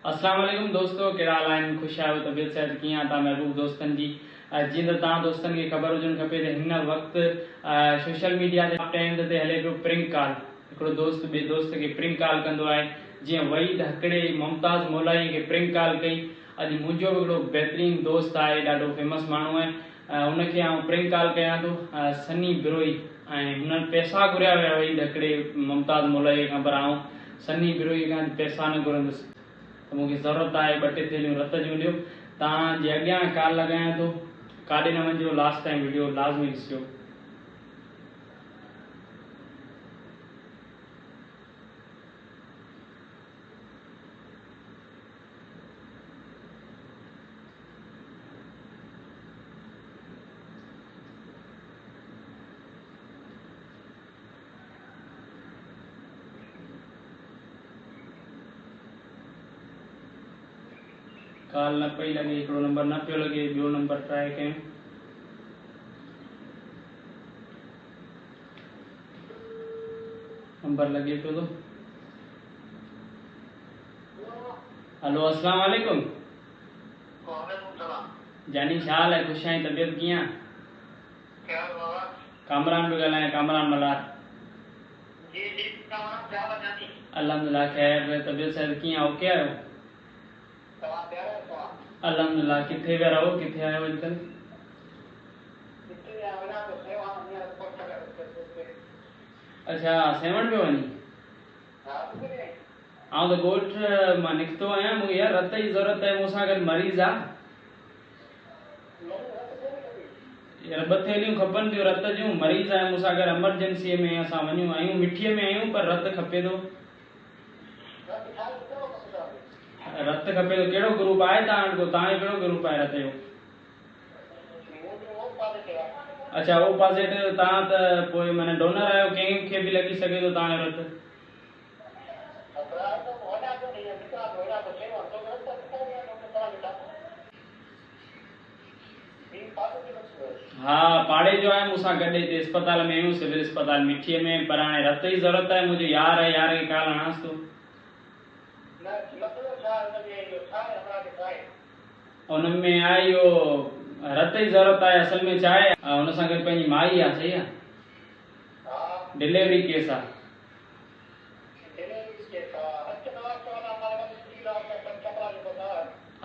अस्सलाम वालेकुम दोस्तों, कहिड़ा हाल आहिनि? ख़ुशि आहियो? तबियत सेहत कीअं आहे? तव्हां महबूब दोस्तनि जी जीअं त तव्हां दोस्तनि खे ख़बर हुजणु खपे त हिन वक़्तु सोशल मीडिया ते ट्रेंड ते हले पियो प्रिंक कॉल। हिकिड़ो दोस्त ॿिए दोस्त खे प्रिंक कॉल कंदो आहे। जीअं वहीद हकिड़े मुमताज़ मौलाई खे प्रिंक कॉल कई। अॼु मुंहिंजो बि हिकिड़ो बहितरीनु दोस्त आहे, ॾाढो फेमस माण्हू आहे, उनखे आउं प्रिंक कॉल कयां थो, सनी बिरोई। ऐं हुननि पैसा घुरिया हुया वहीद हकिड़े मुमताज़ मौलाई खां, पर आउं सनी बिरोई खां पैसा न घुरंदुसि। त मूंखे ज़रूरत आहे 2-3 थेलियूं रत जूं ॾियो। तव्हांजे अॻियां कॉल लॻायां थो, काॾे न वञिजो, लास्ट टाइम वीडियो लाज़मी ॾिसिजो। कॉल न पई लॻे, हिकिड़ो नंबर न पियो लॻे, ॿियो नंबर ट्राए कयूं। नंबर लॻे पियो थो। हेलो, अस्सलाम वालेकुम। जानी छा हाल आहे? ख़ुशि आहीं? तबियत कीअं आहे? कामरान पियो ॻाल्हायां, कामरान मलार। अल्हम्दुलिल्लाह ख़ैर, तबियत सेहत कीअं आहे? ओके आहियो? अल्हम्दुलिल्लाह। किथे विया रहो, किथे आहियो अॼुकल्ह? अच्छा, सेवण पियो वञी? आउं त ॻोठ मां निकितो आहियां, मूंखे यार रत जी ज़रूरत आहे, मूंसां गॾु मरीज़ आहे। यार 2 थेलियूं खपनि थियूं रत जूं, मरीज़ आहे मूंसां गॾु, एमरजेंसीअ में असां वञूं आहियूं, मिठीअ में आहियूं, पर रत खपे थो। रत खपे थो। कहिड़ो ग्रुप आहे तव्हां वटि? तव्हांजो कहिड़ो ग्रुप आहे रत जो? अच्छा, ओ पॉजिटिव। तव्हां त पोइ माना डोनर आहियो, कंहिंखे बि लॻी सघे थो तव्हांजो रत। हाँ, पाड़े जो आहे मूंसां गॾु, हिते अस्पताल में आहियूं, सिविल अस्पताल मिठीअ में, पर हाणे रत जी ज़रूरत आहे। मुंहिंजो यार आहे, यार खे कॉल हणांसि थो। उनमें आहे इहो रत जी ज़रूरत आहे, असल में छा आहे, हुन सां गॾु पंहिंजी माई आहे। सही आहे, डिलीवरी केस आहे।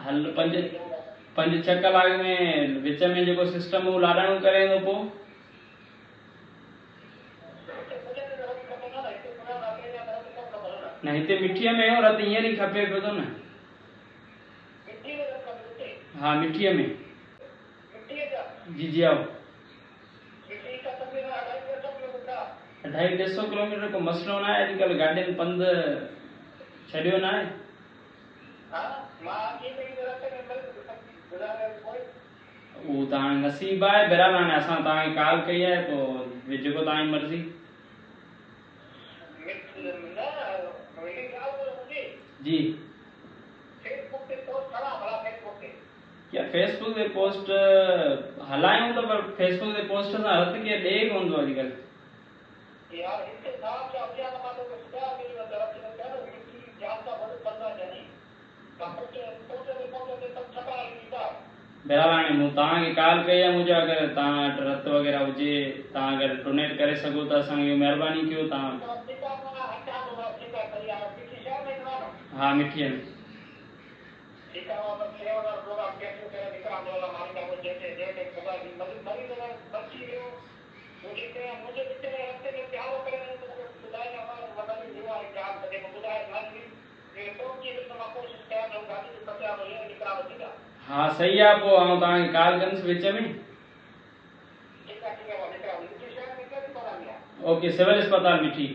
हल 5-6 कलाक में विच में जेको सिस्टम उहो लाॾाणो करे थो पोइ। न, हिते मिठीअ में हो रत, हींअर ई खपे पियो थो न। हाँ, मिठीअ में। जी जी, आओ। 250 किलोमीटर को मसलो ना है। अॼुकल्ह गाॾियुनि पंधु छॾियो न आहे। उहो तव्हां नसीब आहे। बहरहाल हाणे असां तव्हांखे कॉल कई आहे, पोइ जेको तव्हांजी मर्ज़ी। जी, या फेसबुक ते पोस्ट हलायूं त, पर फेसबुक ते पोस्ट सां रत कीअं ॾे कोन थो अॼुकल्ह। बहरहाल हाणे मूं तव्हांखे कॉल कई आहे, मुंहिंजो अगरि तव्हां वटि रत वग़ैरह हुजे, तव्हां अगरि डोनेट करे सघो त असांखे महिरबानी कयो तव्हां। हाँ, मिठीअ में। हाँ, सही आहे। पोइ आउं तव्हांखे कॉल कंदुसि विच में। ओके, सिविल अस्पताल मिठी।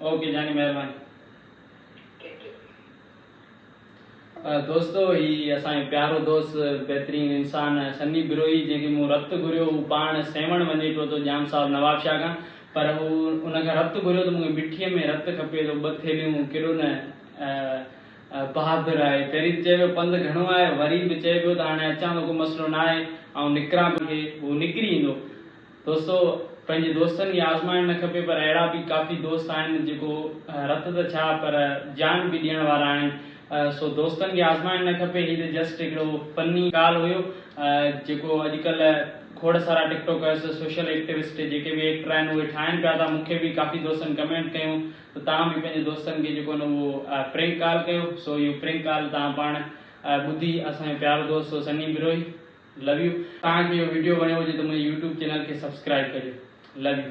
ओके जानी, महिरबानी। दोस्तों, ही असांजो प्यारो दोस्त, बहितरीनु इंसान सनी बिरोई, जंहिंखे मूं रत घुरियो, हू पाण सेवण वञे पियो थो जाम साहिब नवाब शाह खां, पर हू उनखां रत घुरियो त मूंखे मिठीअ में रत खपे थो। 2 थेलियूं, केॾो न बहादुर आहे। पहिरीं चए पियो पंधु घणो आहे, वरी बि चए पियो त हाणे अचां थो, को मसलो न आहे, ऐं निकिरां पियो, हू निकिरी ईंदो। दोस्तों, पंहिंजे दोस्तनि खे आज़माइणु न खपे, पर अहिड़ा बि काफ़ी दोस्त आहिनि जेको रत त छा पर जान बि ॾियण वारा आहिनि। सो दोस्तनि खे आज़माइणु न खपे। हीअ त जस्ट हिकिड़ो फनी ॻाल्हि हुयो जेको अॼुकल्ह खोड़ सारा टिकटॉकर्स सोशल एक्टिविस्ट जेके बि एक्टर आहिनि उहे ठाहिनि पिया था। मूंखे बि काफ़ी दोस्तनि कमेंट कयूं त तव्हां बि पंहिंजे दोस्तनि खे जेको न उहो प्रेंक कॉल कयो। सो इहो प्रेंक कॉल तव्हां पाण ॿुधी असांजो प्यारो दोस्त सनी बिरोही लव यू। तव्हांखे इहो वीडियो वणियो हुजे त मुंहिंजे यूट्यूब चैनल खे सब्सक्राइब करियो। Love U.